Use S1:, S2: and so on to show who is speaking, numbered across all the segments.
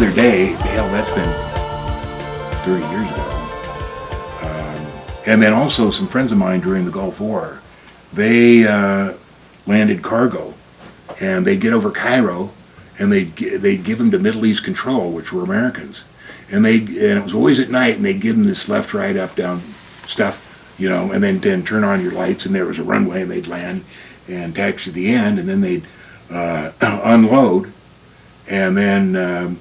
S1: other day, hell, that's been 30 years ago. And then also some friends of mine during the Gulf War, they landed cargo, and they'd get over Cairo, and they'd give them to Middle East Control, which were Americans, and it was always at night, and they'd give them this left, right, up, down stuff, you know, and then turn on your lights, and there was a runway, and they'd land and taxi to the end, and then they'd unload, and then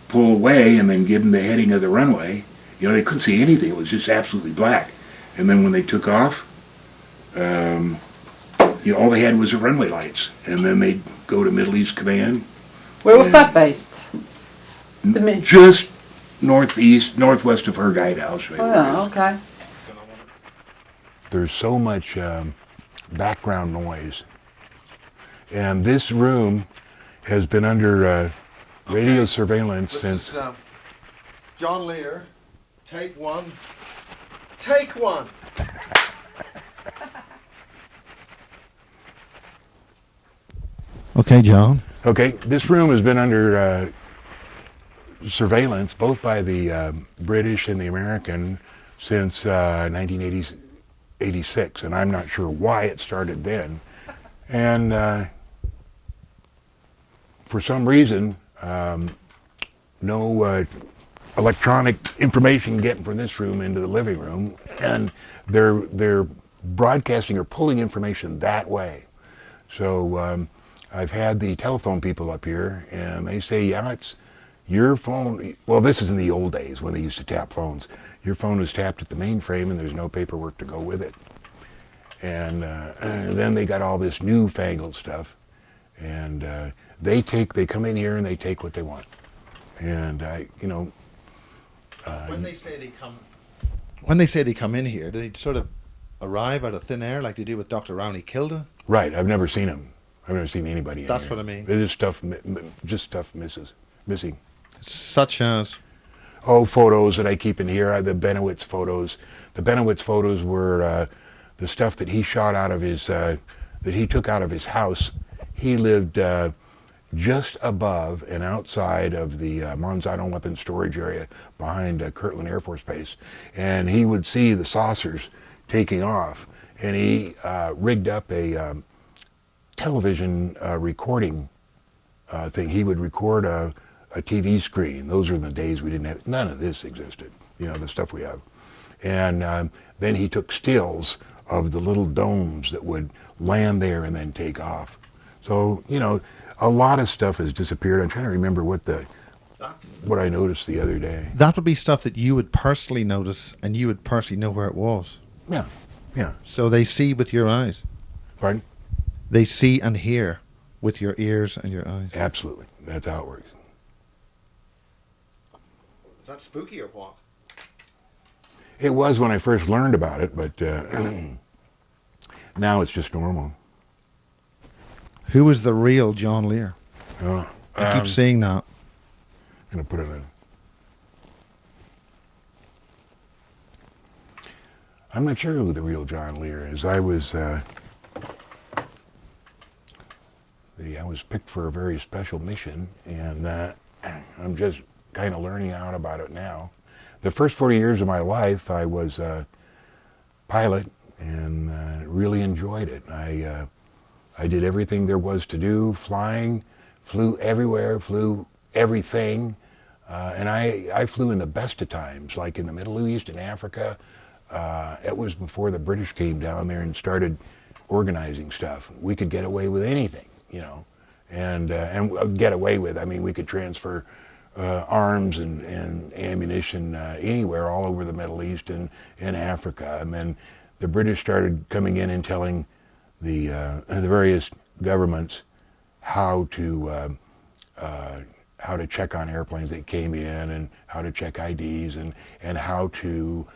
S1: pull away, and then give them the heading of the runway. You know, they couldn't see anything. It was just absolutely black. And then when they took off, you know, all they had was the runway lights. And then they'd go to Middle East Command.
S2: Where was that based?
S1: Just northwest of her guidehouse. Right.
S2: Oh, yeah, okay.
S1: There's so much background noise. And this room has been under radio surveillance since...
S3: This is John Lear. Take one. Take one!
S4: Okay, John.
S1: Okay, this room has been under surveillance both by the British and the American since 1986, and I'm not sure why it started then. And for some reason, no electronic information getting from this room into the living room, and they're broadcasting or pulling information that way. So I've had the telephone people up here, and they say, yeah, it's your phone. Well, this is in the old days when they used to tap phones. Your phone is tapped at the mainframe, and there's no paperwork to go with it. And then they got all this newfangled stuff, and they come in here and they take what they want. And you know.
S3: When they say they come in here, do they sort of arrive out of thin air like they do with Dr. Rowney Kilda?
S1: Right. I've never seen them. I've never seen anybody in
S3: That's
S1: here.
S3: what I mean.
S1: There's just stuff missing.
S3: Such as?
S1: Oh, photos that I keep in here. The Benowitz photos. The Benowitz photos were the stuff that he shot out of his, that he took out of his house. He lived just above and outside of the Monsanto weapons storage area behind Kirtland Air Force Base. And he would see the saucers taking off, and he rigged up a television recording thing. He would record a TV screen. Those are the days we didn't have, none of this existed, you know, the stuff we have. And then he took stills of the little domes that would land there and then take off. So, you know, a lot of stuff has disappeared. I'm trying to remember what I noticed the other day.
S4: That would be stuff that you would personally notice, and you would personally know where it was.
S1: Yeah, yeah.
S4: So they see with your eyes.
S1: Pardon?
S4: They see and hear with your ears and your eyes.
S1: Absolutely. That's how it works.
S3: Is that spooky or what?
S1: It was when I first learned about it, but now it's just normal.
S4: Who is the real John Lear?
S1: I
S4: I keep seeing that.
S1: I'm going to put it in. I'm not sure who the real John Lear is. I was picked for a very special mission, and I'm just kind of learning out about it now. The first 40 years of my life, I was a pilot and really enjoyed it. I did everything there was to do, flying, flew everywhere, flew everything, and I flew in the best of times, like in the Middle East and Africa. It was before the British came down there and started organizing stuff. We could get away with anything, you know, and get away with, I mean, we could transfer arms and ammunition anywhere, all over the Middle East and Africa. And then the British started coming in and telling the various governments how to check on airplanes that came in, and how to check IDs, and how to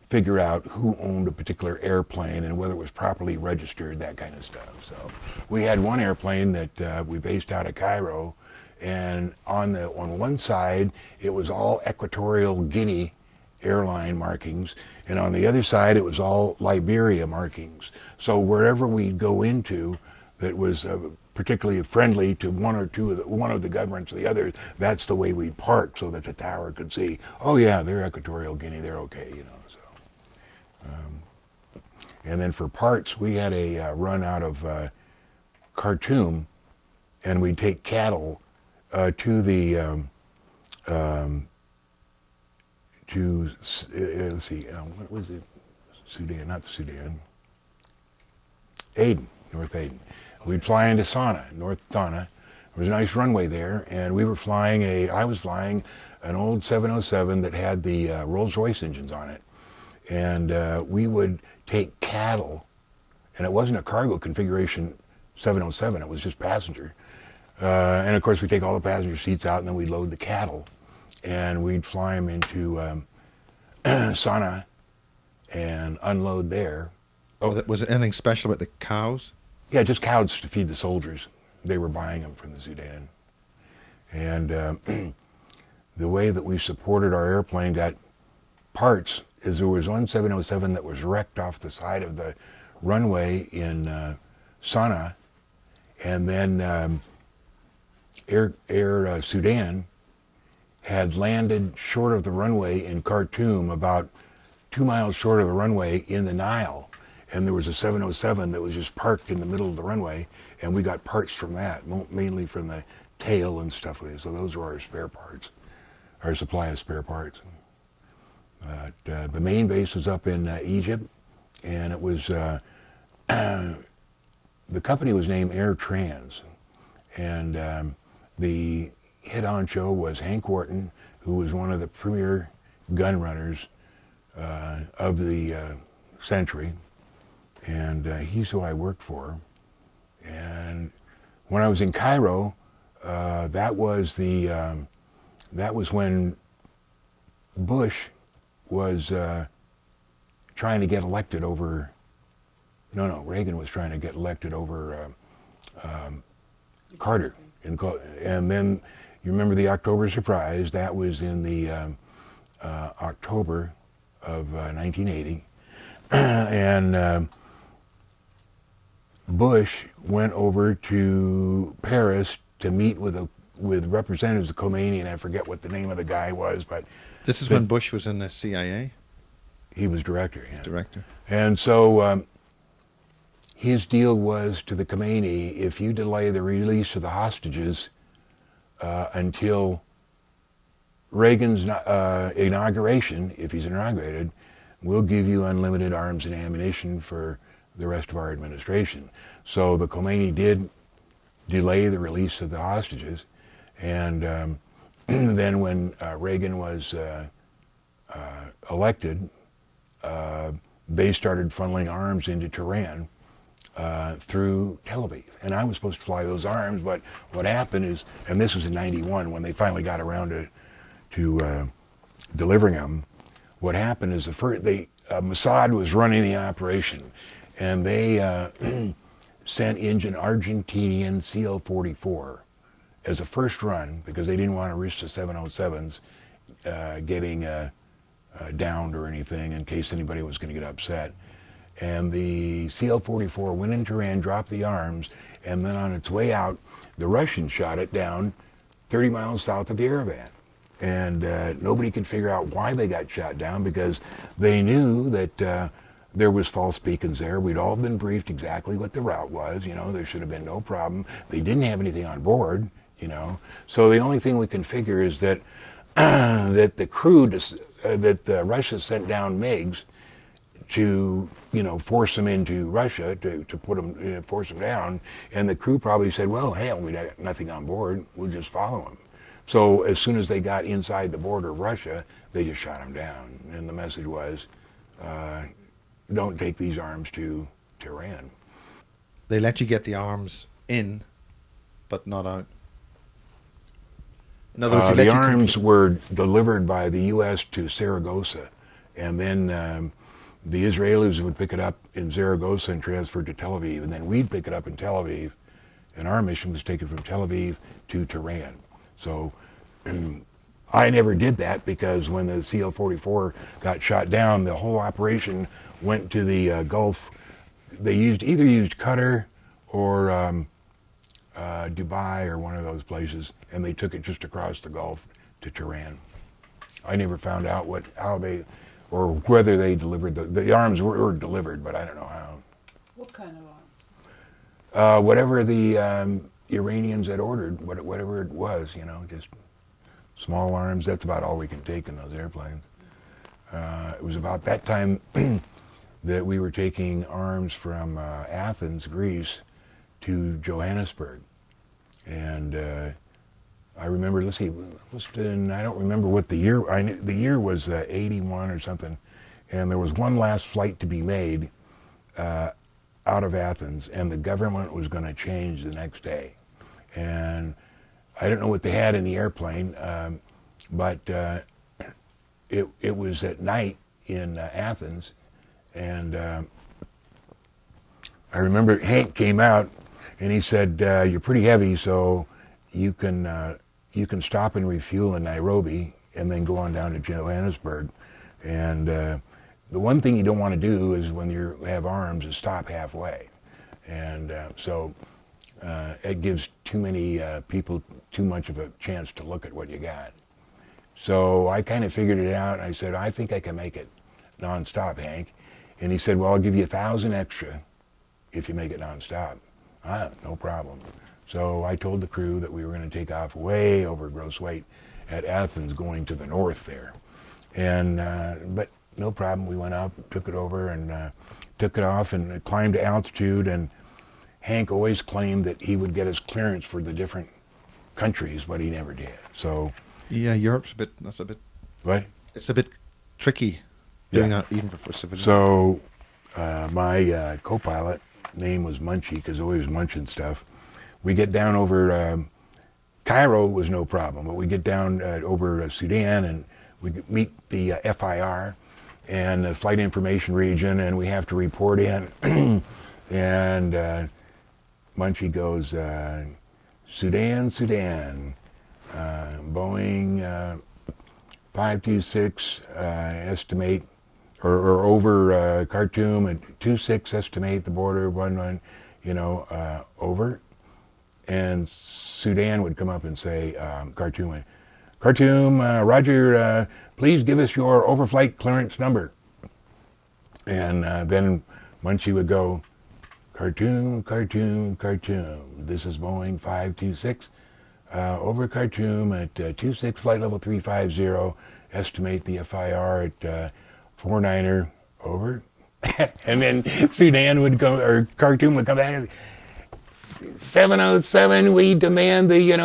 S1: figure out who owned a particular airplane and whether it was properly registered, that kind of stuff. So we had one airplane that we based out of Cairo, and on one side it was all Equatorial Guinea airline markings, and on the other side it was all Liberia markings. So wherever we'd go into that was particularly friendly to one of the governments or the others, that's the way we'd park so that the tower could see, oh yeah, they're Equatorial Guinea, they're okay, you know. So, and then for parts, we had a run out of Khartoum, and we'd take cattle to the let's see, what was it? Sudan, not Sudan. Aden, North Aden. We'd fly into Sana, North Sana. There was a nice runway there, and we were flying I was flying an old 707 that had the Rolls-Royce engines on it. And we would take cattle, and it wasn't a cargo configuration 707, it was just passenger. And of course, we'd take all the passenger seats out, and then we'd load the cattle, and we'd fly them into Sana and unload there.
S4: Oh, was it anything special about the cows?
S1: Yeah, just cows to feed the soldiers. They were buying them from the Sudan. And the way that we supported our airplane got parts is there was one 707 that was wrecked off the side of the runway in Sana, and then Air Sudan had landed short of the runway in Khartoum, about 2 miles short of the runway in the Nile. And there was a 707 that was just parked in the middle of the runway, and we got parts from that, mainly from the tail and stuff like that. So those were our spare parts, our supply of spare parts. But the main base was up in Egypt, and it was, the company was named Air Trans, and the head honcho was Hank Wharton, who was one of the premier gun runners of the century. And he's who I worked for. And when I was in Cairo, that was when Bush was trying to get elected over. No, Reagan was trying to get elected over Carter. And then you remember the October surprise? That was in the October of 1980, and Bush went over to Paris to meet with representatives of Khomeini, and I forget what the name of the guy was, but
S4: this is when Bush was in the CIA?
S1: He was director, yeah.
S4: Director.
S1: And so his deal was to the Khomeini, if you delay the release of the hostages until Reagan's inauguration, if he's inaugurated, we'll give you unlimited arms and ammunition for the rest of our administration. So the Khomeini did delay the release of the hostages, and then when Reagan was elected, they started funneling arms into Tehran through Tel Aviv. And I was supposed to fly those arms, but what happened is, and this was in '91 when they finally got around to delivering them, what happened is Mossad was running the operation, and they sent in an Argentinian CO-44 as a first run because they didn't want to risk the 707s getting downed or anything in case anybody was going to get upset. And the CO-44 went into Iran, dropped the arms, and then on its way out, the Russians shot it down 30 miles south of Yerevan. And nobody could figure out why they got shot down because they knew that there was false beacons there. We'd all been briefed exactly what the route was. You know, there should have been no problem. They didn't have anything on board, you know. So the only thing we can figure is that that the crew, that Russia sent down MiGs to, you know, force them into Russia, to put them, force them down. And the crew probably said, well, hell, we got nothing on board. We'll just follow them. So as soon as they got inside the border of Russia, they just shot them down. And the message was, don't take these arms to Tehran.
S4: They let you get the arms in, but not out. In other words,
S1: the arms were delivered by the U.S. to Zaragoza, and then the Israelis would pick it up in Zaragoza and transfer it to Tel Aviv, and then we'd pick it up in Tel Aviv, and our mission was taken from Tel Aviv to Tehran. So I never did that because when the CO-44 got shot down, the whole operation went to the Gulf. They either used Qatar or Dubai or one of those places, and they took it just across the Gulf to Tehran. I never found out how they, or whether they delivered the arms were delivered, but I don't know how.
S2: What kind of arms?
S1: Whatever the Iranians had ordered, whatever it was, you know, just small arms. That's about all we can take in those airplanes. It was about that time that we were taking arms from Athens, Greece, to Johannesburg. And I remember, let's see, I don't remember what the year, the year was 81 or something, and there was one last flight to be made out of Athens, and the government was going to change the next day. And I don't know what they had in the airplane, but it was at night in Athens, and I remember Hank came out and he said, "You're pretty heavy, so you can stop and refuel in Nairobi and then go on down to Johannesburg." And the one thing you don't want to do is when you have arms is stop halfway, and so it gives too many people too much of a chance to look at what you got. So I kind of figured it out, and I said, "I think I can make it nonstop, Hank." And he said, "Well, I'll give you 1,000 extra if you make it nonstop." No problem. So I told the crew that we were going to take off way over gross weight at Athens, going to the north there. And but no problem. We went up, took it over, and took it off and climbed to altitude. And Hank always claimed that he would get us clearance for the different countries, but he never did. So
S3: Yeah, Europe's that's a bit.
S1: what?
S3: It's a bit tricky doing that even for civilians.
S1: So my co-pilot name was Munchie because he always munching stuff. We get down over Cairo was no problem, but we get down over Sudan and we meet the FIR and the Flight Information Region, and we have to report in. And Munchie goes, Sudan, Boeing 526 estimate, or over Khartoum at 26 estimate the border 11, you know, over. And Sudan would come up and say, Khartoum, Roger, please give us your overflight clearance number. And then Munchie would go, Khartoum, this is Boeing 526, over Khartoum at 26 flight level 350, estimate the FIR at 49er, over. And then Sudan would go, or Khartoum would come back, 707, we demand you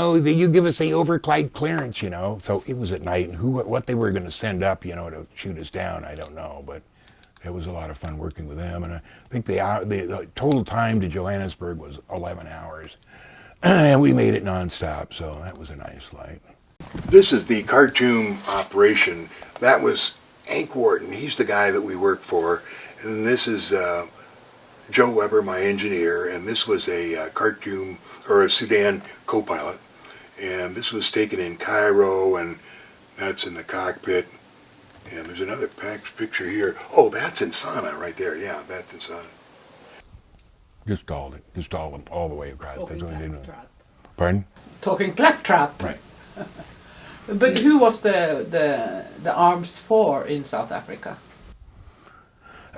S1: give us the overflight clearance, you know. So it was at night, and what they were going to send up, you know, to shoot us down, I don't know, but it was a lot of fun working with them. And I think the total time to Johannesburg was 11 hours, and we made it nonstop, so that was a nice flight. This is the Khartoum operation. That was Hank Wharton. He's the guy that we worked for, and this is Joe Weber, my engineer, and this was a Khartoum, or a Sudan co-pilot, and this was taken in Cairo, and that's in the cockpit. And there's another picture here. Oh, that's in Sana right there. Yeah, that's in Sana. Just all the way across.
S2: Talking
S1: That's what I did.
S2: claptrap.
S1: Pardon?
S2: Talking claptrap.
S1: Right.
S2: But who was the arms for in South Africa?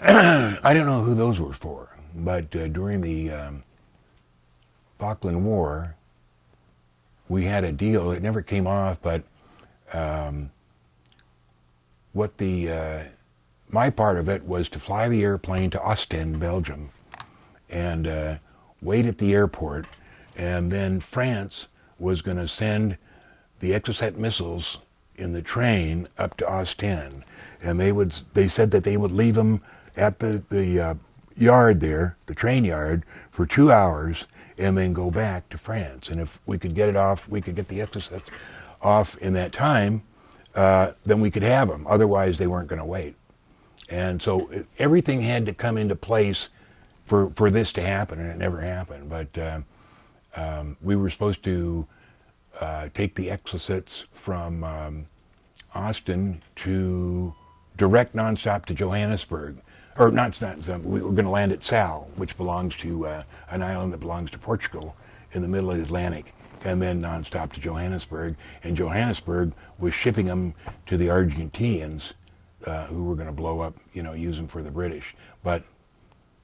S1: I don't know who those were for, but during the Falkland War, we had a deal. It never came off, but my part of it was to fly the airplane to Ostend, Belgium, and wait at the airport, and then France was going to send the Exocet missiles in the train up to Ostend, and they said that they would leave them at the yard there, the train yard, for 2 hours, and then go back to France. And if we could get it off, we could get the Exocets off in that time, then we could have them. Otherwise, they weren't going to wait. And so everything had to come into place for this to happen, and it never happened. But we were supposed to take the Exocets from Austin to direct nonstop to Johannesburg. Or not, we were going to land at Sal, which belongs to an island that belongs to Portugal. in the middle of the Atlantic, and then nonstop to Johannesburg. And Johannesburg was shipping them to the Argentinians, who were going to blow up, use them for the British. But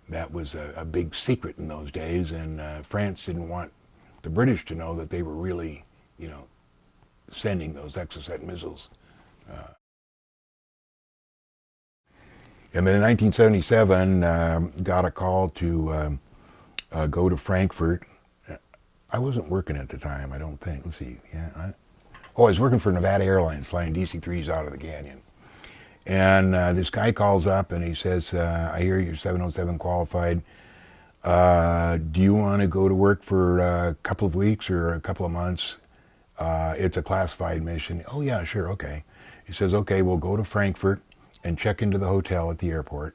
S1: that was a big secret in those days, and France didn't want the British to know that they were really, sending those Exocet missiles. And then in 1977, got a call to go to Frankfurt. I wasn't working at the time, I don't think. Let's see. Yeah. I was working for Nevada Airlines, flying DC-3s out of the canyon. And this guy calls up and he says, I hear you're 707 qualified. Do you want to go to work for a couple of weeks or a couple of months? It's a classified mission. Oh yeah, sure, okay. He says, okay, we'll go to Frankfurt and check into the hotel at the airport,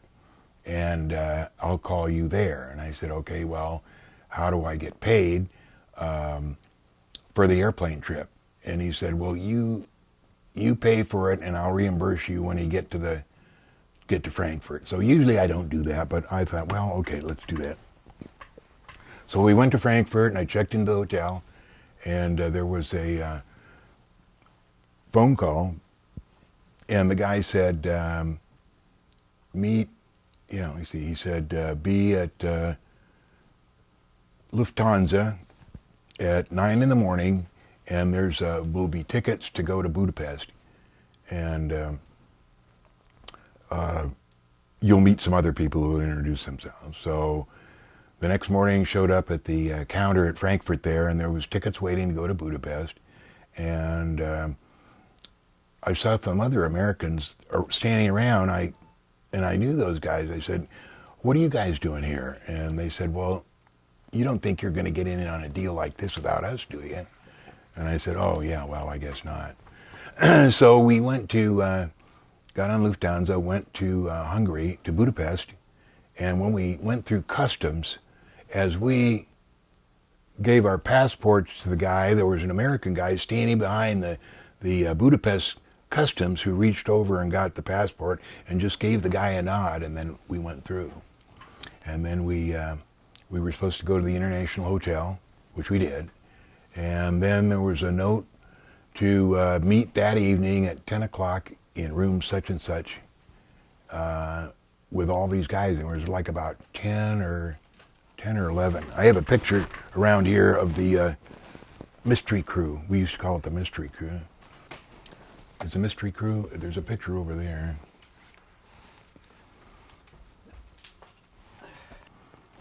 S1: and I'll call you there. And I said, okay, well, how do I get paid for the airplane trip? And he said, well, you pay for it and I'll reimburse you when you get to Frankfurt. So usually I don't do that, but I thought, well, okay, let's do that. So we went to Frankfurt and I checked into the hotel, and there was a phone call, and the guy said, meet, he said, be at Lufthansa at 9 in the morning, and there's will be tickets to go to Budapest, and you'll meet some other people who will introduce themselves. So the next morning, showed up at the counter at Frankfurt there, and there was tickets waiting to go to Budapest, and I saw some other Americans standing around. I knew those guys. I said, what are you guys doing here? And they said, well, you don't think you're going to get in on a deal like this without us, do you? And I said, oh yeah, well, I guess not. So we went to, got on Lufthansa, went to Hungary, to Budapest, and when we went through customs, as we gave our passports to the guy, there was an American guy standing behind the Budapest customs who reached over and got the passport and just gave the guy a nod, and then we went through. And then we were supposed to go to the International Hotel, which we did. And then there was a note to meet that evening at 10 o'clock in room such and such with all these guys. And there was like about 10 or 11. I have a picture around here of the mystery crew. We used to call it the mystery crew. It's a mystery crew. There's a picture over there.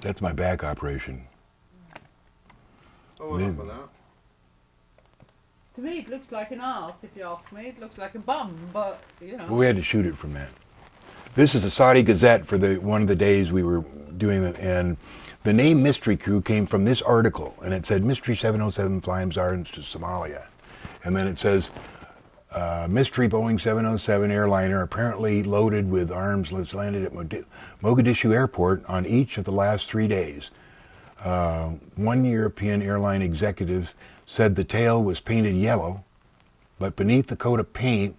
S1: That's my back operation.
S3: Oh, enough of that.
S2: To me, it looks like an arse, if you ask me. It looks like a bum, but,
S1: Well, we had to shoot it from that. This is a Saudi Gazette for one of the days we were doing it, and the name Mystery Crew came from this article, and it said, Mystery 707 flying arms to Somalia. And then it says, Mystery Boeing 707 airliner apparently loaded with arms landed at Mogadishu Airport on each of the last 3 days. One European airline executive said the tail was painted yellow, but beneath the coat of paint,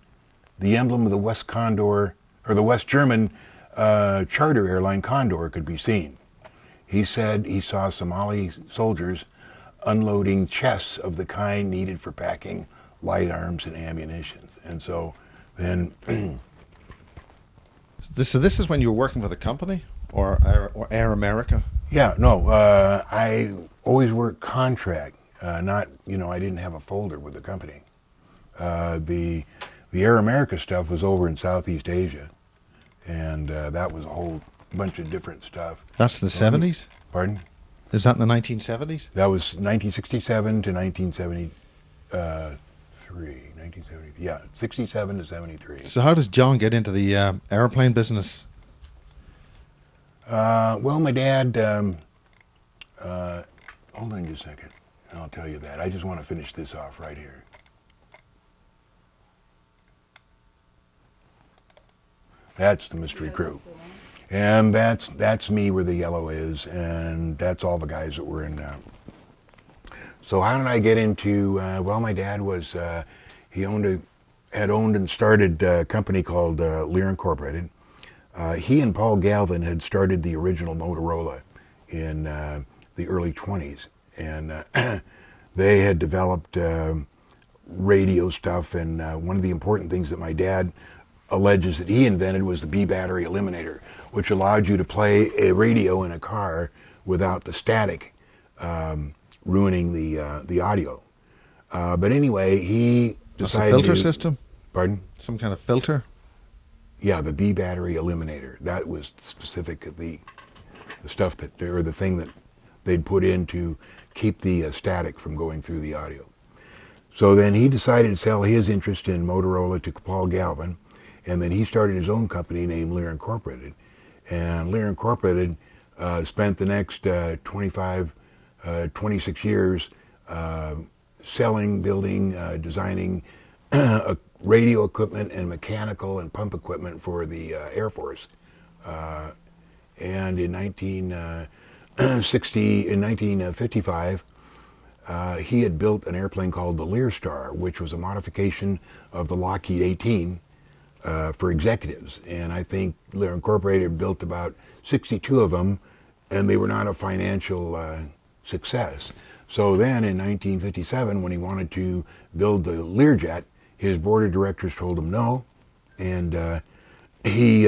S1: the emblem of the West Condor, or the West German charter airline Condor could be seen. He said he saw Somali soldiers unloading chests of the kind needed for packing light arms and ammunition. And so then...
S3: So this is when you were working for the company? Or Air America?
S1: Yeah, no, I always worked contract. Not, I didn't have a folder with the company. The Air America stuff was over in Southeast Asia, and that was a whole bunch of different stuff.
S3: That's the 70s?
S1: Pardon?
S3: Is that in the 1970s?
S1: That was 1967 to 1973. 1970, yeah, 67 to 73.
S3: So how does John get into the airplane business?
S1: Well, my dad, hold on just a second, and I'll tell you that. I just want to finish this off right here. That's the mystery crew. And that's me where the yellow is, and that's all the guys that were in now. So how did I get into, well, my dad was, he had owned and started a company called Lear Incorporated. He and Paul Galvin had started the original Motorola in the early 20s. and they had developed radio stuff. And one of the important things that my dad alleges that he invented was the B battery eliminator, which allowed you to play a radio in a car without the static ruining the audio. But anyway, he
S3: That's a
S1: decided
S3: filter
S1: to,
S3: system?
S1: Pardon?
S3: Some kind of filter?
S1: Yeah, the B battery eliminator. That was specific of the stuff that, or the thing that they'd put in to keep the static from going through the audio. So then he decided to sell his interest in Motorola to Paul Galvin, and then he started his own company named Lear Incorporated. And Lear Incorporated spent the next 26 years selling, building, designing radio equipment and mechanical and pump equipment for the Air Force. And in 1955, he had built an airplane called the Lear Star, which was a modification of the Lockheed 18 for executives. And I think Lear Incorporated built about 62 of them, and they were not a financial success. So then in 1957, when he wanted to build the Learjet, his board of directors told him no, and he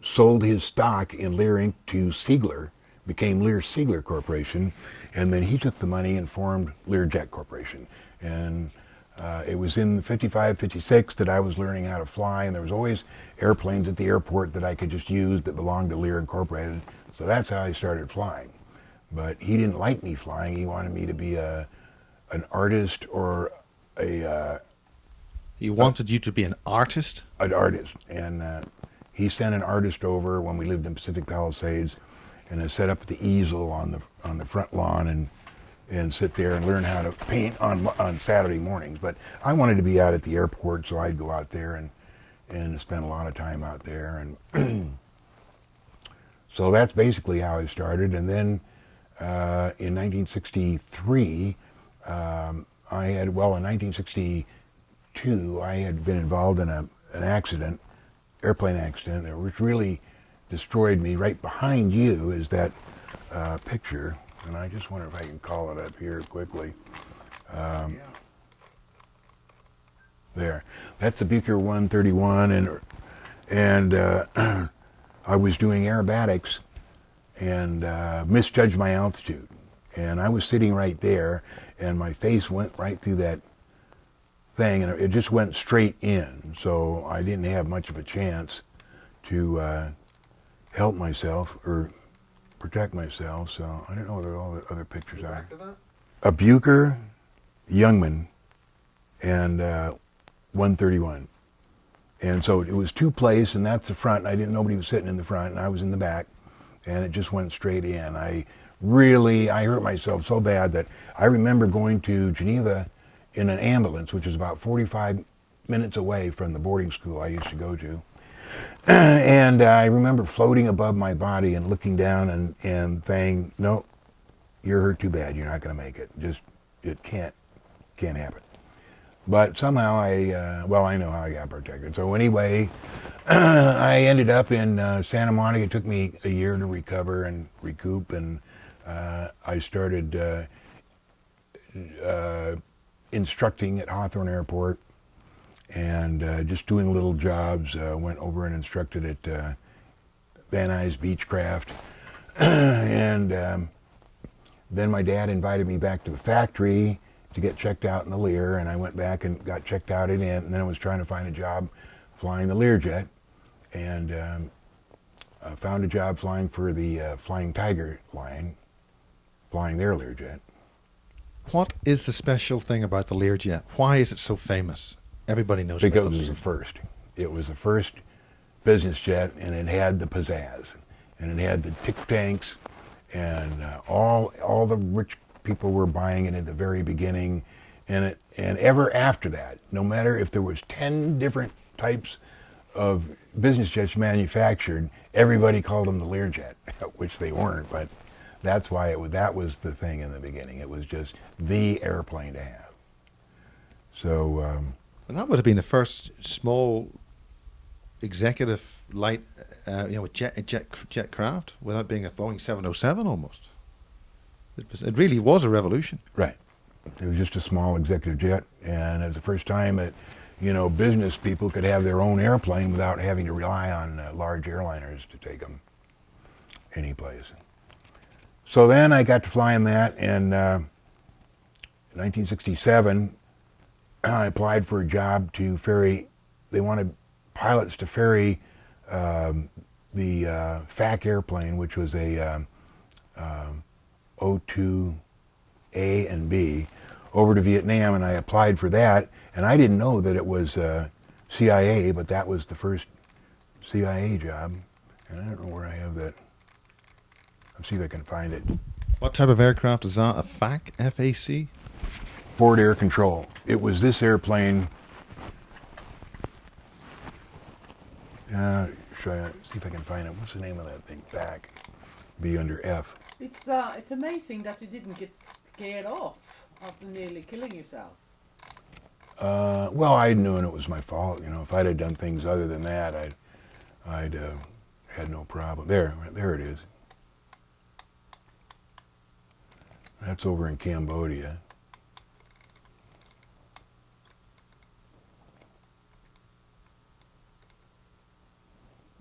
S1: sold his stock in Lear Inc. to Siegler, became Lear Siegler Corporation, and then he took the money and formed Learjet Corporation. And it was in 55, 56 that I was learning how to fly, and there was always airplanes at the airport that I could just use that belonged to Lear Incorporated. So that's how I started flying. But he didn't like me flying. He wanted me to be an artist or
S3: He wanted you to be an artist?
S1: an artist. And he sent an artist over when we lived in Pacific Palisades, and I set up the easel on the front lawn and sit there and learn how to paint on Saturday mornings. But I wanted to be out at the airport, so I'd go out there and spend a lot of time out there. And so that's basically how I started. And then in 1963, in 1962, I had been involved in an accident, airplane accident, which really destroyed me. Right behind you is that picture, and I just wonder if I can call it up here quickly. There, that's the Bucher 131, and I was doing aerobatics and misjudged my altitude, and I was sitting right there, and my face went right through that thing, and it just went straight in, so I didn't have much of a chance to help myself or protect myself. So I don't know whether all the other pictures are. A Bucher, Youngman, and 131. And so it was two place, and that's the front, and nobody was sitting in the front, and I was in the back, and it just went straight in. I hurt myself so bad that I remember going to Geneva in an ambulance, which is about 45 minutes away from the boarding school I used to go to. And I remember floating above my body and looking down and saying, no, you're hurt too bad, you're not going to make it. It can't happen. But somehow I know how I got protected. So anyway, I ended up in Santa Monica. It took me a year to recover and recoup, and I started instructing at Hawthorne Airport, and just doing little jobs. Went over and instructed at Van Nuys Beechcraft, and then my dad invited me back to the factory to get checked out in the Lear, and I went back and got checked out in it, and then I was trying to find a job flying the Learjet, and I found a job flying for the Flying Tiger line, flying their Learjet.
S3: What is the special thing about the Learjet? Why is it so famous? Everybody knows
S1: Because
S3: about
S1: it was the first. It was the first business jet, and it had the pizzazz, and it had the tick tanks, and all the rich people were buying it at the very beginning, and ever after that, no matter if there was 10 different types of business jets manufactured, everybody called them the Learjet, which they weren't, but that's why that was the thing in the beginning. It was just the airplane to have. So
S3: And that would have been the first small executive light, jet craft, without being a Boeing 707 almost. It really was a revolution.
S1: Right. It was just a small executive jet, and it was the first time that, you know, business people could have their own airplane without having to rely on large airliners to take them any place. So then I got to fly in that, and in 1967, I applied for a job to ferry. They wanted pilots to ferry the FAC airplane, which was a O2A and B, over to Vietnam, and I applied for that. And I didn't know that it was CIA, but that was the first CIA job. And I don't know where I have that. Let's see if I can find it.
S3: What type of aircraft is that? A FAC? F-A-C?
S1: Forward Air Control. It was this airplane. See if I can find it. What's the name of that thing? FAC. Be under F.
S2: It's amazing that you didn't get scared off after nearly killing yourself.
S1: Well, I knew it was my fault. You know, if I'd have done things other than that, I'd had no problem. There it is. That's over in Cambodia.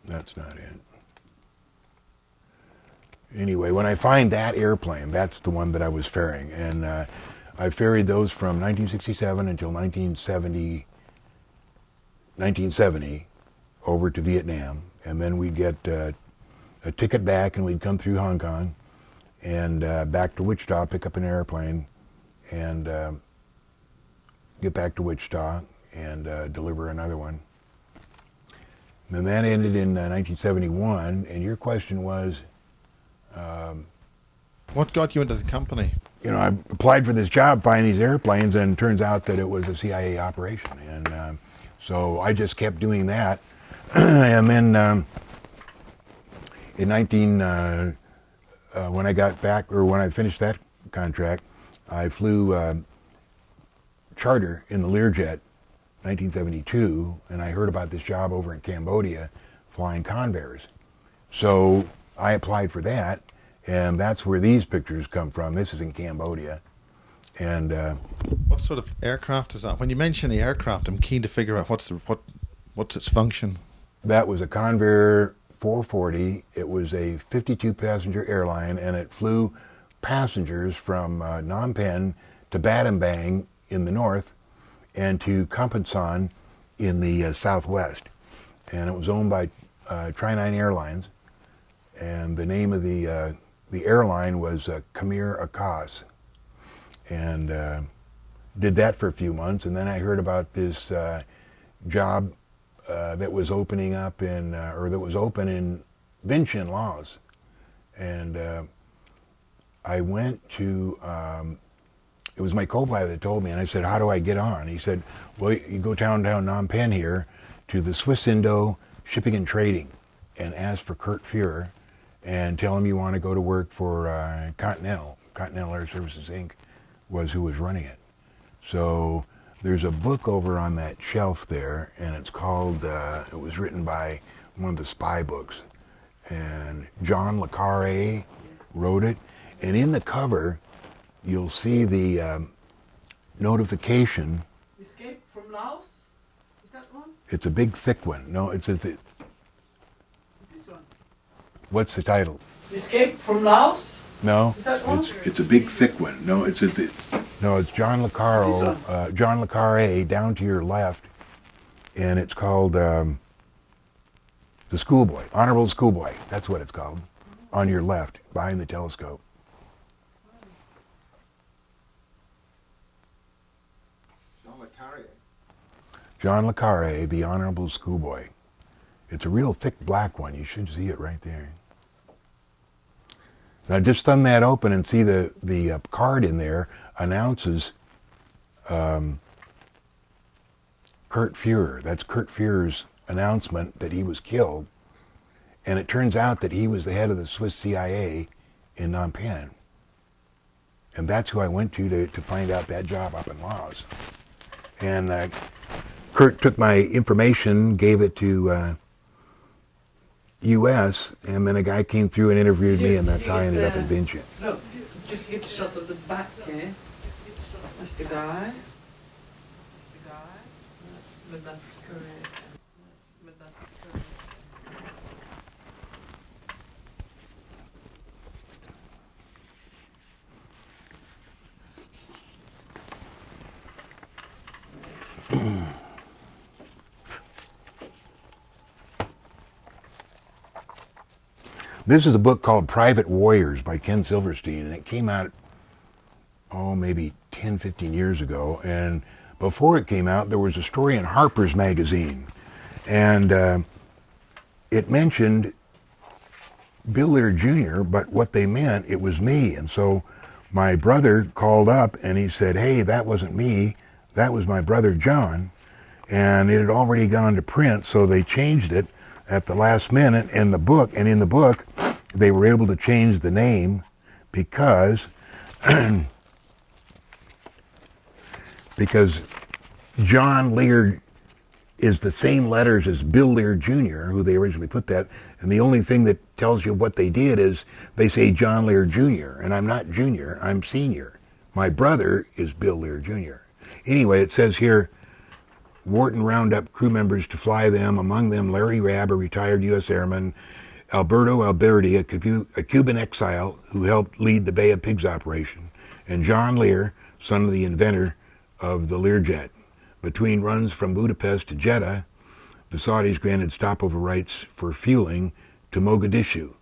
S1: That's not it. Anyway, when I find that airplane, that's the one that I was ferrying, and I ferried those from 1967 until 1970 over to Vietnam, and then we'd get a ticket back, and we'd come through Hong Kong and back to Wichita, pick up an airplane, and get back to Wichita and deliver another one. And then that ended in 1971, and your question was...
S3: What got you into the company?
S1: You know, I applied for this job, finding these airplanes, and it turns out that it was a CIA operation. And so I just kept doing that. And then when I got back, or when I finished that contract, I flew charter in the Learjet, 1972, and I heard about this job over in Cambodia, flying Convairs. So I applied for that, and that's where these pictures come from. This is in Cambodia. And
S3: what sort of aircraft is that? When you mention the aircraft, I'm keen to figure out what's its function.
S1: That was a Convair 440. It was a 52-passenger airline, and it flew passengers from Phnom Penh to Battambang in the north and to Kamphasan in the southwest. And it was owned by Tri-9 Airlines, and the name of the airline was Khmer Akas. And did that for a few months, and then I heard about this job that was opening up in, or that was open in Vientiane, Laos. And I went to, it was my co-pilot that told me, and I said, how do I get on? He said, well, you go downtown Phnom Penh here to the Swiss Indo Shipping and Trading and ask for Kurt Fuhrer and tell him you want to go to work for Continental Air Services, Inc. was who was running it. So there's a book over on that shelf there, and it's called, it was written by one of the spy books, and John Le wrote it, and in the cover you'll see the notification.
S2: Escape from Laos? Is that one?
S1: It's a big thick one. No, it's
S2: Is this one?
S1: what's the title?
S2: Escape from Laos?
S1: No,
S2: Is that one?
S1: it's a big thick one. No, it's John Le John Le down to your left, and it's called the Schoolboy, Honorable Schoolboy. That's what it's called, on your left, behind the telescope. John Le Carre, the Honorable Schoolboy. It's a real thick black one. You should see it right there. Now just thumb that open and see the card in there announces Kurt Fuhrer. That's Kurt Fuhrer's announcement that he was killed. And it turns out that he was the head of the Swiss CIA in Phnom Penh. And that's who I went to find out that job up in Laos. And Kurt took my information, gave it to U.S., and then a guy came through and interviewed me, and that's how I ended up in Vientiane.
S2: No, Just get a shot of the back here. That's the guy. That's correct.
S1: This is a book called Private Warriors by Ken Silverstein, and it came out, maybe 10, 15 years ago. And before it came out, there was a story in Harper's Magazine, and it mentioned Bill Lear Jr., but what they meant, it was me. And so my brother called up, and he said, hey, that wasn't me, that was my brother John. And it had already gone to print, so they changed it at the last minute in the book. And in the book, they were able to change the name because because John Lear is the same letters as Bill Lear Jr., who they originally put that. And the only thing that tells you what they did is they say John Lear Jr., and I'm not junior, I'm senior. My brother is Bill Lear Jr. Anyway, it says here, Wharton round up crew members to fly them, among them Larry Rabb, a retired U.S. airman, Alberto Alberti, a Cuban exile who helped lead the Bay of Pigs operation, and John Lear, son of the inventor of the Learjet. Between runs from Budapest to Jeddah, the Saudis granted stopover rights for fueling to Mogadishu.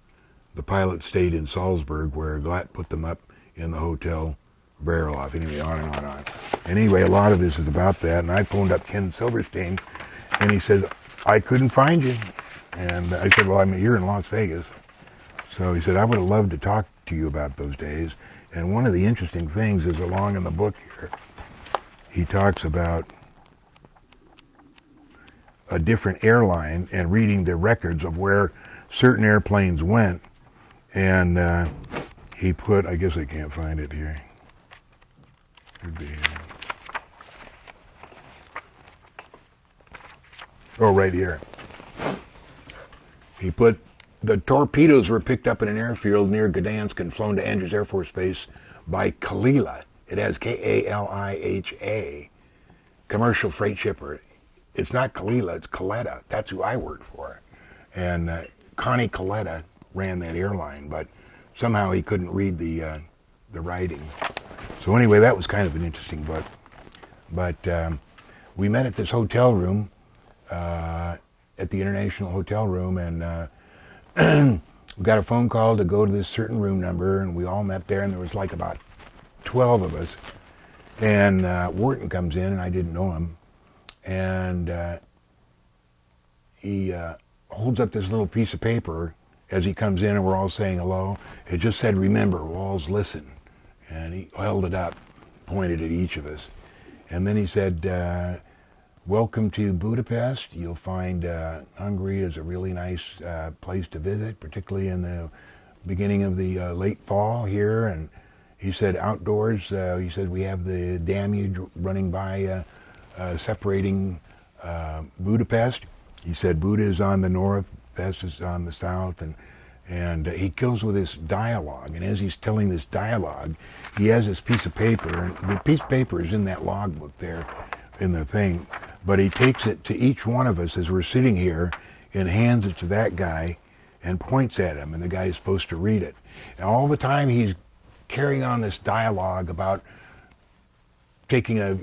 S1: The pilot stayed in Salzburg, where Glatt put them up in the hotel Barrel-Off. Anyway, on and on and on. Anyway, a lot of this is about that, and I phoned up Ken Silverstein, and he says, I couldn't find you. And I said, well, I'm here in Las Vegas. So he said, I would have loved to talk to you about those days. And one of the interesting things is along in the book here, he talks about a different airline and reading the records of where certain airplanes went. And he put, I guess I can't find it here. Should be here. Oh, right here. He put, the torpedoes were picked up in an airfield near Gdansk and flown to Andrews Air Force Base by Kalila. It has K-A-L-I-H-A. Commercial freight shipper. It's not Kalila, it's Coletta. That's who I worked for. And Connie Coletta ran that airline, but somehow he couldn't read the writing. So anyway, that was kind of an interesting book. But we met at this hotel room, at the International Hotel Room, and we got a phone call to go to this certain room number, and we all met there, and there was like about 12 of us. And Wharton comes in, and I didn't know him, and he holds up this little piece of paper as he comes in, and we're all saying hello. It just said, remember, walls listen. And he held it up, pointed at each of us. And then he said, welcome to Budapest. You'll find Hungary is a really nice place to visit, particularly in the beginning of the late fall here. And he said outdoors, he said we have the Danube running by, separating Budapest. He said Buda is on the north, Pest is on the south, and he goes with this dialogue. And as he's telling this dialogue, he has this piece of paper, and the piece of paper is in that logbook there in the thing, but he takes it to each one of us as we're sitting here and hands it to that guy and points at him, and the guy is supposed to read it. And all the time he's carrying on this dialogue about taking a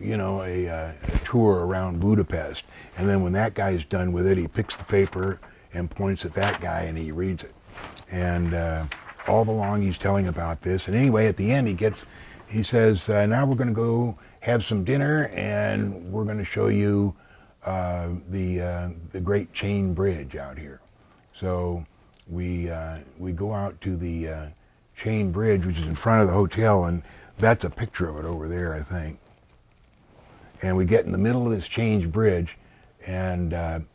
S1: tour around Budapest, and then when that guy's done with it, he picks the paper and points at that guy and he reads it. And all along he's telling about this, and anyway at the end he says, now we're going to go have some dinner, and we're going to show you the Great Chain Bridge out here. So we go out to the Chain Bridge, which is in front of the hotel, and that's a picture of it over there, I think. And we get in the middle of this Chain Bridge, and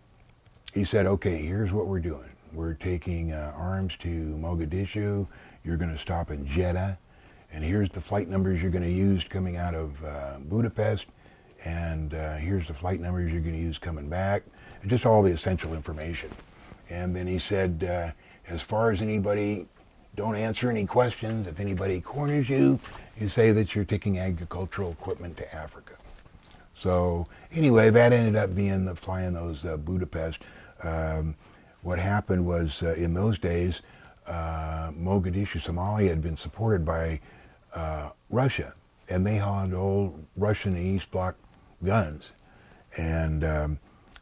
S1: he said, okay, here's what we're doing. We're taking arms to Mogadishu. You're going to stop in Jeddah. And here's the flight numbers you're going to use coming out of Budapest. And here's the flight numbers you're going to use coming back. And just all the essential information. And then he said, as far as anybody don't answer any questions. If anybody corners you, you say that you're taking agricultural equipment to Africa. So anyway, that ended up being flying those Budapest. What happened was in those days, Mogadishu, Somalia had been supported by Russia, and they had old Russian and East Bloc guns. And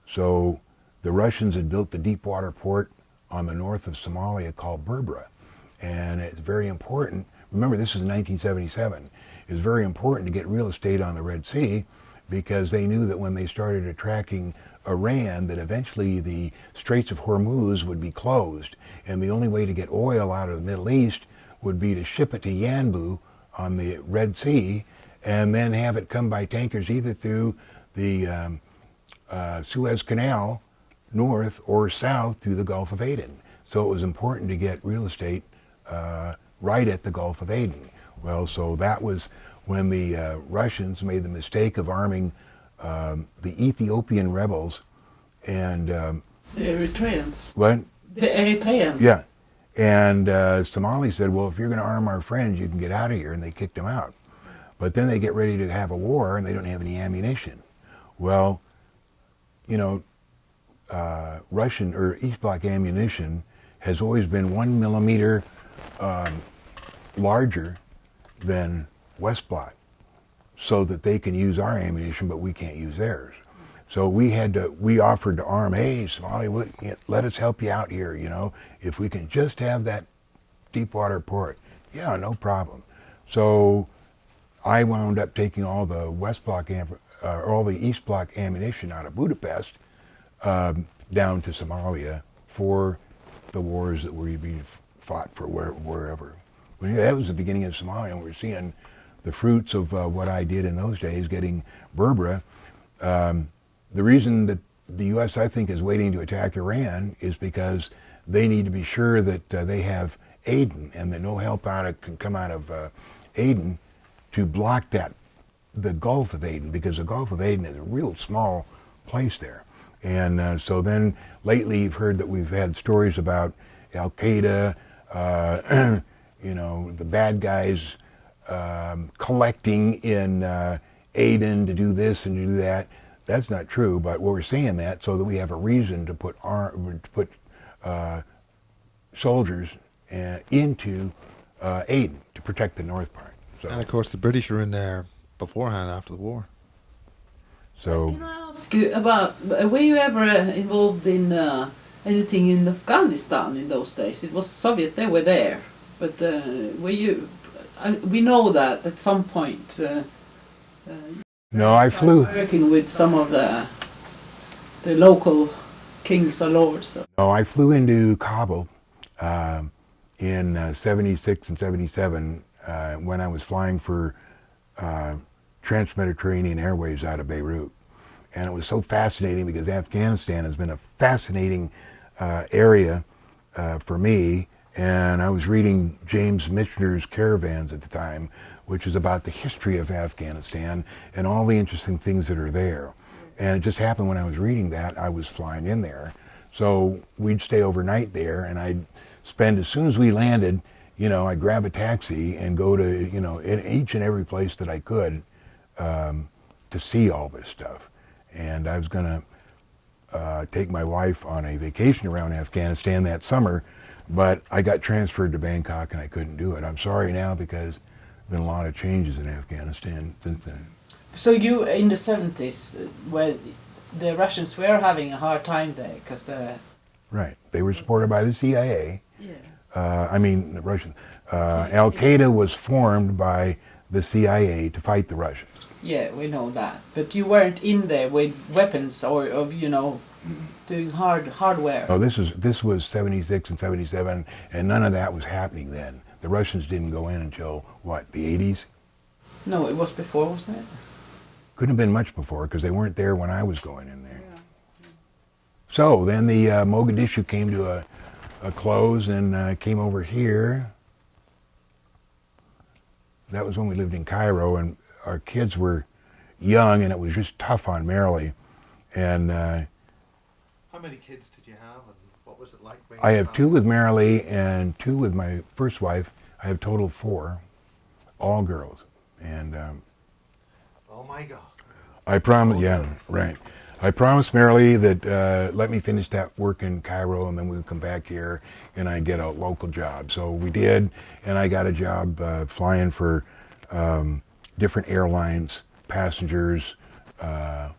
S1: so the Russians had built the deep water port on the north of Somalia called Berbera. And it's very important, remember this is 1977, it's very important to get real estate on the Red Sea, because they knew that when they started attracting Iran, that eventually the Straits of Hormuz would be closed, and the only way to get oil out of the Middle East would be to ship it to Yanbu on the Red Sea, and then have it come by tankers either through the Suez Canal north or south through the Gulf of Aden. So it was important to get real estate right at the Gulf of Aden. Well, so that was when the Russians made the mistake of arming the Ethiopian rebels and...
S2: the Eritreans.
S1: What?
S2: The Eritreans.
S1: Yeah. And Somali said, well, if you're going to arm our friends, you can get out of here, and they kicked them out. But then they get ready to have a war, and they don't have any ammunition. Well, you know, Russian or East Bloc ammunition has always been 1 millimeter larger than West Bloc, so that they can use our ammunition, but we can't use theirs. So we offered to arm, hey, Somalia, let us help you out here, you know, if we can just have that deep water port. Yeah, no problem. So I wound up taking all the West Bloc, all the East Bloc ammunition out of Budapest down to Somalia for the wars that were being fought for wherever. Well, yeah, that was the beginning of Somalia, and we're seeing the fruits of what I did in those days, getting Berbera. The reason that the U.S., I think, is waiting to attack Iran is because they need to be sure that they have Aden, and that no help can come out of Aden to block the Gulf of Aden, because the Gulf of Aden is a real small place there. And so then lately you've heard that we've had stories about Al-Qaeda, you know, the bad guys collecting in Aden to do this and to do that. That's not true, but we're saying that so that we have a reason to put soldiers into Aden to protect the north part. So,
S3: And of course, the British were in there beforehand, after the war.
S1: So
S2: Can I ask you about, were you ever involved in anything in Afghanistan in those days? It was Soviet, they were there, but were you, we know that at some point
S1: no, I flew.
S2: working with some of the local kings or lords. So.
S1: No, I flew into Kabul in 76 and 77 when I was flying for Trans-Mediterranean Airways out of Beirut. And it was so fascinating because Afghanistan has been a fascinating area for me. And I was reading James Michener's Caravans at the time, which is about the history of Afghanistan and all the interesting things that are there. And it just happened when I was reading that, I was flying in there. So we'd stay overnight there, and I'd spend, as soon as we landed, you know, I'd grab a taxi and go to, you know, in each and every place that I could to see all this stuff. And I was going to take my wife on a vacation around Afghanistan that summer, but I got transferred to Bangkok and I couldn't do it. I'm sorry now, because there's been a lot of changes in Afghanistan since then.
S2: So you, in the 70s, where the Russians were having a hard time there, because the...
S1: Right. They were supported by the CIA.
S2: Yeah.
S1: I mean, the Russians. Al-Qaeda was formed by the CIA to fight the Russians.
S2: Yeah, we know that. But you weren't in there with weapons or you know, doing hardware.
S1: No, this was 76 and 77, and none of that was happening then. The Russians didn't go in until, what, the 80s?
S2: No, it was before, wasn't it?
S1: Couldn't have been much before, because they weren't there when I was going in there. Yeah. So then the Mogadishu came to a close and came over here. That was when we lived in Cairo, and our kids were young, and it was just tough on Marilee. And
S3: how many kids did you have? What was it like?
S1: I have 2 with Marilee and 2 with my first wife. I have total 4, all girls. And
S3: Oh my God.
S1: I promised, yeah, right. I promised Marilee that let me finish that work in Cairo and then we would come back here and I'd get a local job. So we did, and I got a job flying for different airlines, passengers, you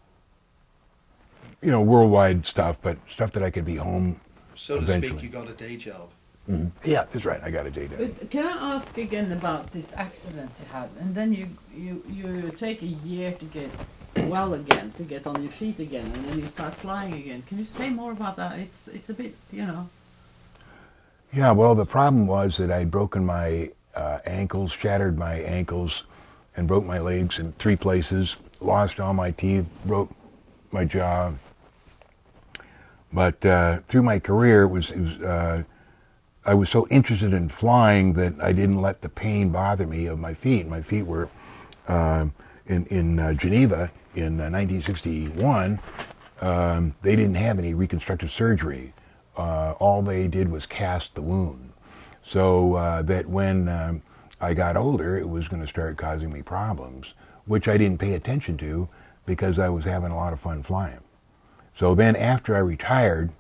S1: know, worldwide stuff, but stuff that I could be home
S3: So to
S1: eventually.
S3: speak, you got a day job.
S1: Mhm. Yeah, that's right. I got a day job.
S2: But can I ask again about this accident you had? And then you take a year to get well again, to get on your feet again, and then you start flying again. Can you say more about that? It's a bit, you know.
S1: Yeah, well, the problem was that I'd broken my ankles, shattered my ankles, and broke my legs in 3 places, lost all my teeth, broke my jaw. But through my career, I was so interested in flying that I didn't let the pain bother me of my feet. My feet were in Geneva in 1961. They didn't have any reconstructive surgery. All they did was cast the wound. So that when I got older, it was going to start causing me problems, which I didn't pay attention to because I was having a lot of fun flying. So then after I retired,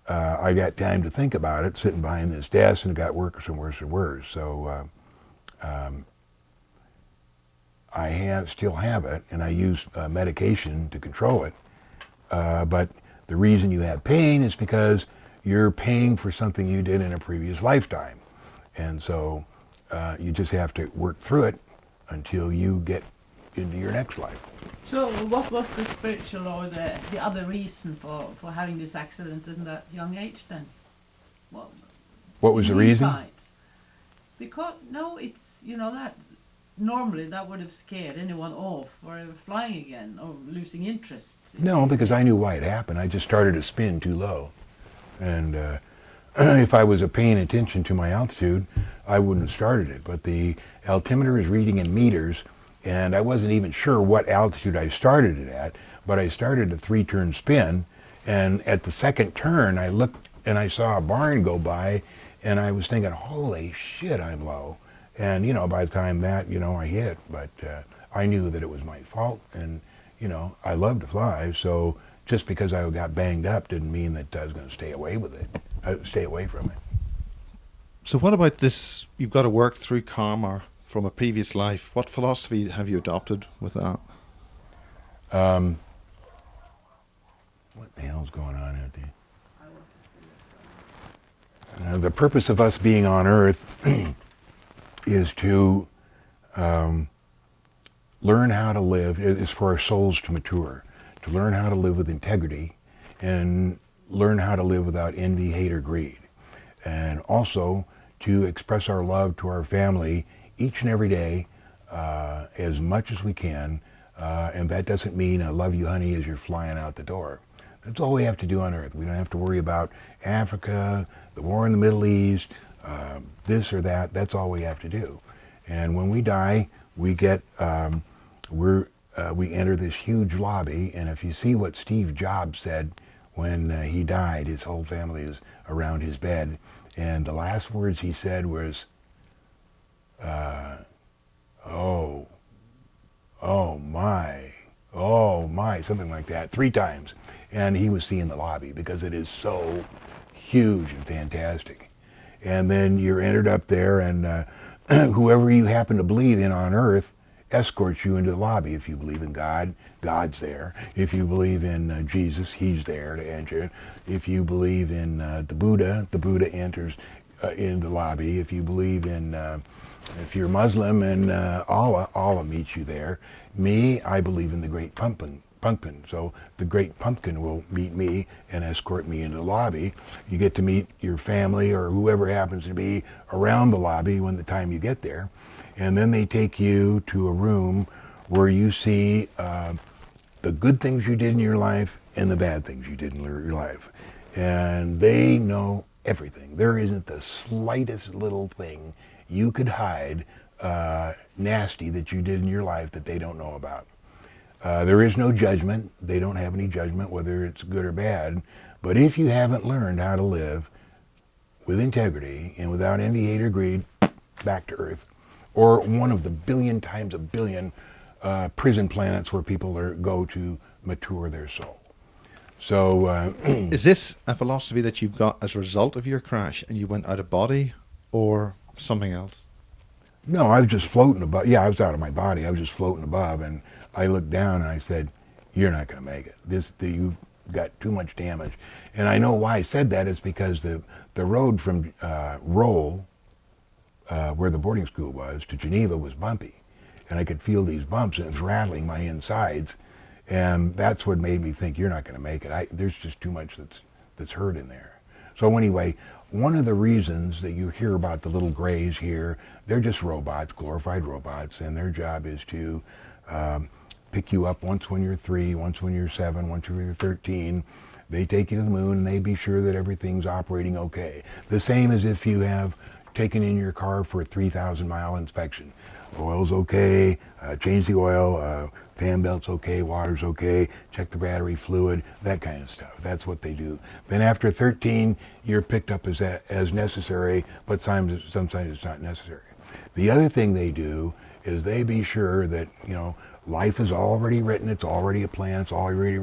S1: I got time to think about it, sitting behind this desk, and it got worse and worse and worse. So I still have it, and I use medication to control it. But the reason you have pain is because you're paying for something you did in a previous lifetime. And so you just have to work through it until you get into your next life.
S2: So what was the spiritual or the other reason for having this accident in that young age then?
S1: What was the reason?
S2: Insight. Because, no, it's, you know, that normally that would have scared anyone off or flying again or losing interest.
S1: No, because I knew why it happened. I just started to spin too low. And if I was paying attention to my altitude, I wouldn't have started it. But the altimeter is reading in meters, and I wasn't even sure what altitude I started it at, but I started a 3-turn spin, and at the second turn, I looked and I saw a barn go by, and I was thinking, holy shit, I'm low. And, you know, by the time that, you know, I hit, but I knew that it was my fault, and, you know, I love to fly, so just because I got banged up didn't mean that I was going to stay away with it, stay away from it.
S3: So what about this? You've got to work through karma from a previous life. What philosophy have you adopted with that?
S1: What the hell's going on out there? The purpose of us being on Earth is to learn how to live, is for our souls to mature, to learn how to live with integrity and learn how to live without envy, hate, or greed. And also to express our love to our family each and every day as much as we can. And that doesn't mean I love you, honey, as you're flying out the door. That's all we have to do on Earth. We don't have to worry about Africa, the war in the Middle East, this or that. That's all we have to do. And when we die, we get, we enter this huge lobby. And if you see what Steve Jobs said when he died, his whole family is around his bed. And the last words he said was, oh my, something like that, 3 times. And he was seeing the lobby because it is so huge and fantastic. And then you're entered up there, and whoever you happen to believe in on Earth escorts you into the lobby. If you believe in God, God's there. If you believe in Jesus, he's there to enter. If you believe in the Buddha enters in the lobby. If you believe in, if you're Muslim, and Allah meets you there. Me, I believe in the Great Pumkin. So the Great Pumkin will meet me and escort me into the lobby. You get to meet your family or whoever happens to be around the lobby when the time you get there. And then they take you to a room where you see the good things you did in your life and the bad things you did in your life. And they know everything. There isn't the slightest little thing you could hide nasty that you did in your life that they don't know about. There is no judgment. They don't have any judgment whether it's good or bad, But if you haven't learned how to live with integrity and without envy, hate, or greed, back to earth, or one of the billion times a billion prison planets where people go to mature their soul. So,
S3: is this a philosophy that you've got as a result of your crash and you went out of body, or something else?
S1: no, I was just floating above. Yeah, I was out of my body. I was just floating above, and I looked down and I said, "You're not going to make it. You've got too much damage." And I know why I said that is because the road from Roll, where the boarding school was, to Geneva was bumpy, and I could feel these bumps, and it was rattling my insides. And that's what made me think, you're not going to make it. There's just too much that's hurt in there. So anyway, one of the reasons that you hear about the little grays here, they're just robots, glorified robots, and their job is to pick you up once when you're 3, once when you're 7, once when you're 13. They take you to the moon, and they be sure that everything's operating okay. The same as if you have taken in your car for a 3,000-mile inspection. Oil's okay, change the oil, fan belt's okay, water's okay, check the battery fluid, that kind of stuff. That's what they do. Then after 13, you're picked up as necessary, but sometimes it's not necessary. The other thing they do is they be sure that, life is already written, it's already a plan, it's already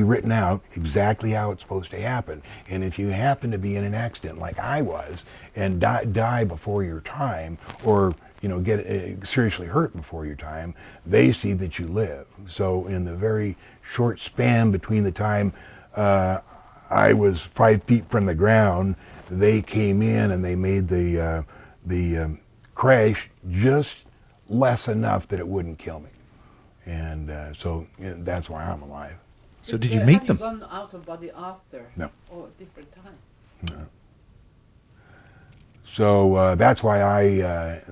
S1: written out exactly how it's supposed to happen. And if you happen to be in an accident like I was and die before your time, or get seriously hurt before your time, they see that you live. So in the very short span between the time I was 5 feet from the ground, they came in and they made the crash just less enough that it wouldn't kill me. And so that's why I'm alive.
S3: So did you meet them?
S2: Have you gone out of body after?
S1: No.
S2: Or a different time?
S1: No. So that's why I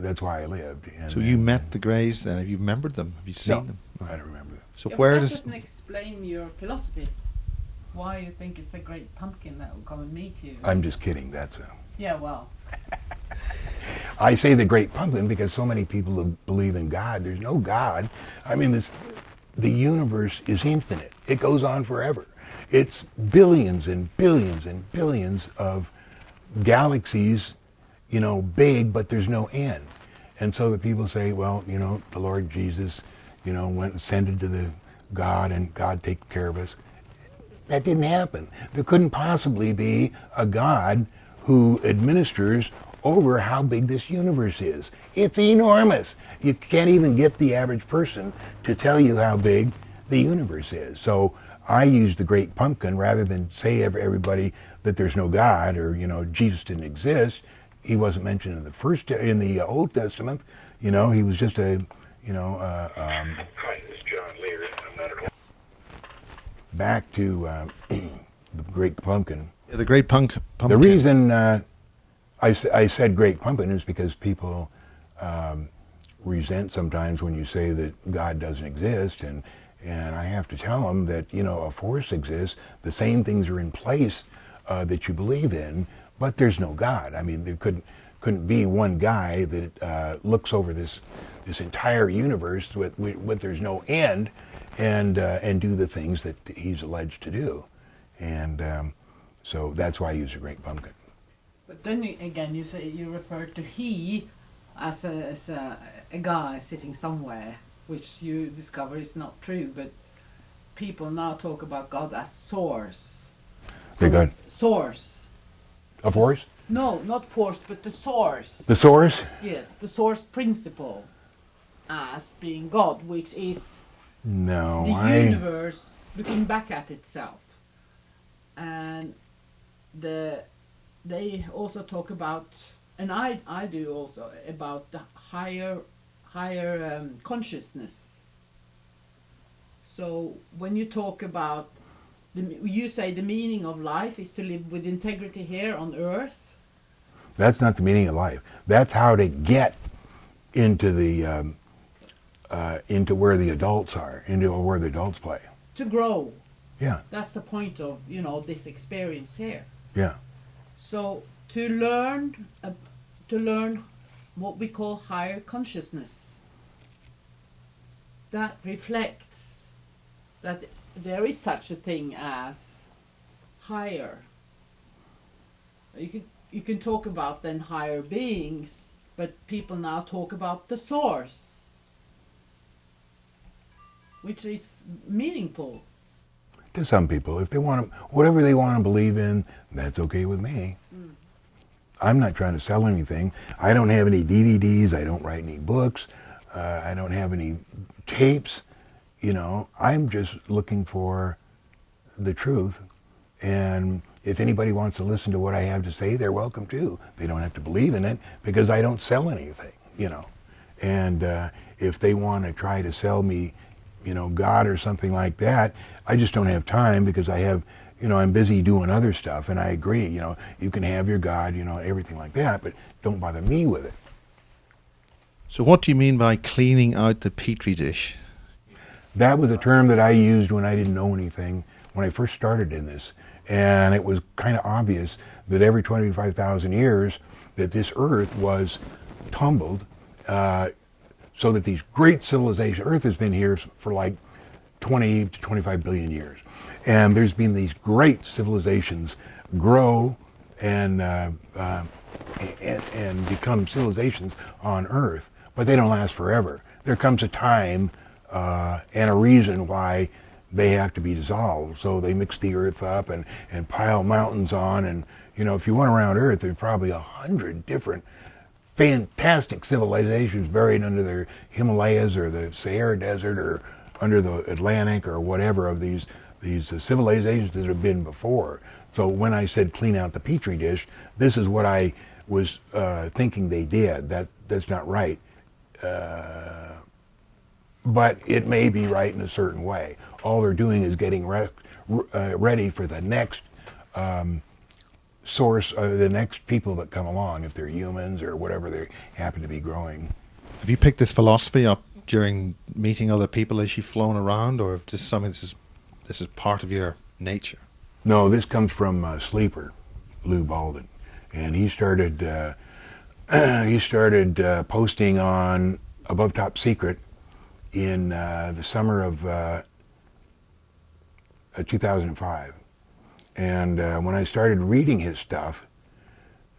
S1: lived. And
S3: So you met the Greys then? Have you remembered them? Have you seen them?
S1: I don't remember them.
S3: So
S2: Yeah,
S3: where
S2: that
S3: does...
S2: doesn't explain your philosophy. Why you think it's a great pumpkin that will come and meet you?
S1: I'm just kidding.
S2: Yeah, well.
S1: I say the Great Pumkin because so many people who believe in God. There's no God. I mean, the universe is infinite. It goes on forever. It's billions and billions and billions of galaxies, big, but there's no end. And so the people say, well, the Lord Jesus, went and ascended to the God, and God takes care of us. That didn't happen. There couldn't possibly be a God who administers over how big this universe is. It's enormous. You can't even get the average person to tell you how big the universe is. So I use the Great Pumpkin rather than say everybody that there's no God or Jesus didn't exist. He wasn't mentioned in the Old Testament. He was just a
S5: Hi, this is John Lear. I'm not at all.
S1: Back to the Great Pumpkin.
S3: The Great Pumpkin.
S1: The reason I said Great Pumpkin is because people resent sometimes when you say that God doesn't exist, and I have to tell them that a force exists. The same things are in place that you believe in, but there's no God. I mean, there couldn't be one guy that looks over this entire universe with there's no end, and do the things that he's alleged to do, and so that's why I use a Great Pumpkin.
S2: But then again, you refer to he as a guy sitting somewhere, which you discover is not true. But people now talk about God as source.
S1: Say God.
S2: Source.
S1: A force?
S2: No, not force, but the source.
S1: The source?
S2: Yes, the source principle as being God, which is
S1: No,
S2: the universe looking back at itself. And they also talk about, and I do also, about the higher consciousness. So when you talk about, you say the meaning of life is to live with integrity here on earth.
S1: That's not the meaning of life. That's how to get into the into where the adults are, into where the adults play.
S2: To grow.
S1: Yeah.
S2: That's the point of this experience here.
S1: Yeah.
S2: So to learn what we call higher consciousness, that reflects that there is such a thing as higher. You can talk about then higher beings, but people now talk about the source, which is meaningful.
S1: To some people, if they want to, whatever they want to believe in, that's okay with me. I'm not trying to sell anything. I don't have any DVDs. I don't write any books. I don't have any tapes. You know, I'm just looking for the truth. And if anybody wants to listen to what I have to say, they're welcome to. They don't have to believe in it because I don't sell anything, you know. And if they want to try to sell me, you know, God or something like that, I just don't have time because I have, you know, I'm busy doing other stuff. And I agree, you know, you can have your God, you know, everything like that, but don't bother me with it.
S3: So what do you mean by cleaning out the petri dish?
S1: That was a term that I used when I didn't know anything, when I first started in this. And it was kind of obvious that every 25,000 years that this earth was tumbled so that these great civilizations, Earth has been here for like 20 to 25 billion years. And there's been these great civilizations grow and become civilizations on Earth, but they don't last forever. There comes a time and a reason why they have to be dissolved. So they mix the earth up and pile mountains on. And, you know, if you went around Earth, there's probably 100 different fantastic civilizations buried under the Himalayas or the Sahara Desert or under the Atlantic or whatever of these civilizations that have been before. So when I said clean out the petri dish, this is what I was thinking they did. That's not right. But it may be right in a certain way. All they're doing is getting ready for the next source, the next people that come along, if they're humans or whatever they happen to be growing.
S3: Have you picked this philosophy up during meeting other people as you've flown around, or if this is something this is part of your nature?
S1: No, this comes from Sleeper, Lou Baldwin, and he started posting on Above Top Secret in the summer of 2005. And when I started reading his stuff,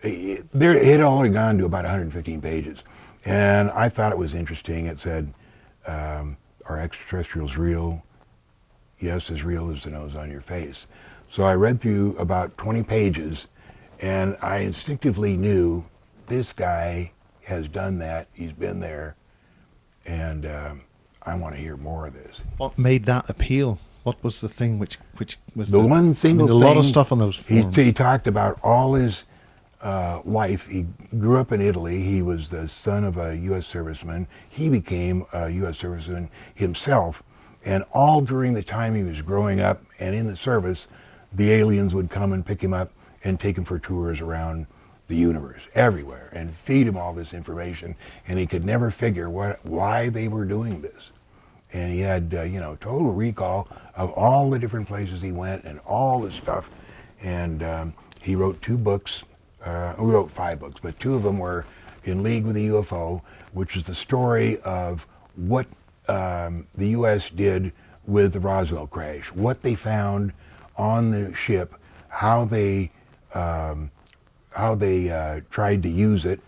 S1: it had already gone to about 115 pages. And I thought it was interesting. It said, are extraterrestrials real? Yes, as real as the nose on your face. So I read through about 20 pages, and I instinctively knew this guy has done that. He's been there. And I want to hear more of this.
S3: What made that appeal? What was the thing which was
S1: the one single thing?
S3: A lot of stuff on those forums.
S1: He talked about all his life. He grew up in Italy. He was the son of a U.S. serviceman. He became a U.S. serviceman himself. And all during the time he was growing up and in the service, the aliens would come and pick him up and take him for tours around the universe, everywhere, and feed him all this information. And he could never figure why they were doing this. And he had, total recall of all the different places he went and all the stuff. And he wrote 2 books. He wrote 5 books, but 2 of them were In League with the UFO, which is the story of what the U.S. did with the Roswell crash, what they found on the ship, how they tried to use it,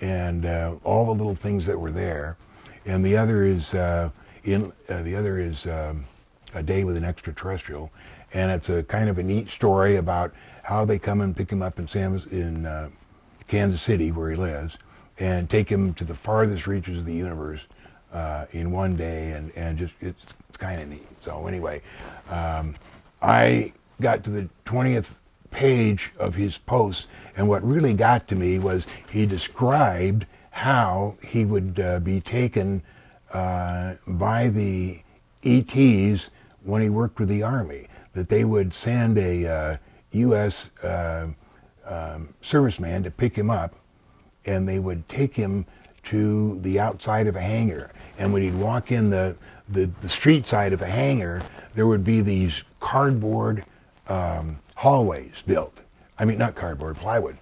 S1: and all the little things that were there. And the other is A Day with an Extraterrestrial, and it's a kind of a neat story about how they come and pick him up in Kansas City, where he lives, and take him to the farthest reaches of the universe in one day, and just it's kind of neat. So anyway, I got to the 20th page of his posts, and what really got to me was he described how he would be taken by the ETs when he worked with the Army, that they would send a U.S. Serviceman to pick him up, and they would take him to the outside of a hangar. And when he'd walk in the street side of a hangar, there would be these cardboard hallways built. I mean, not cardboard, plywood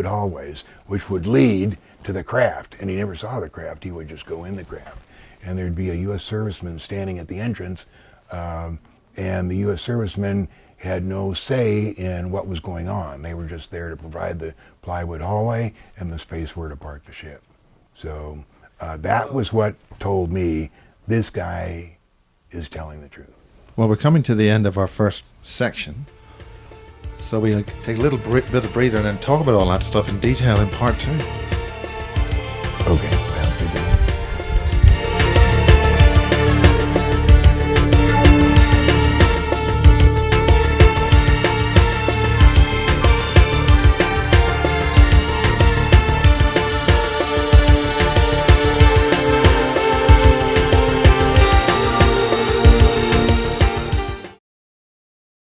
S1: hallways, which would lead to the craft. And he never saw the craft, he would just go in the craft. And there'd be a U.S. serviceman standing at the entrance, and the U.S. serviceman had no say in what was going on. They were just there to provide the plywood hallway and the space where to park the ship. So that was what told me this guy is telling the truth.
S3: Well, we're coming to the end of our first section, so we'll take a little bit of breather and then talk about all that stuff in detail in part 2.
S1: Okay.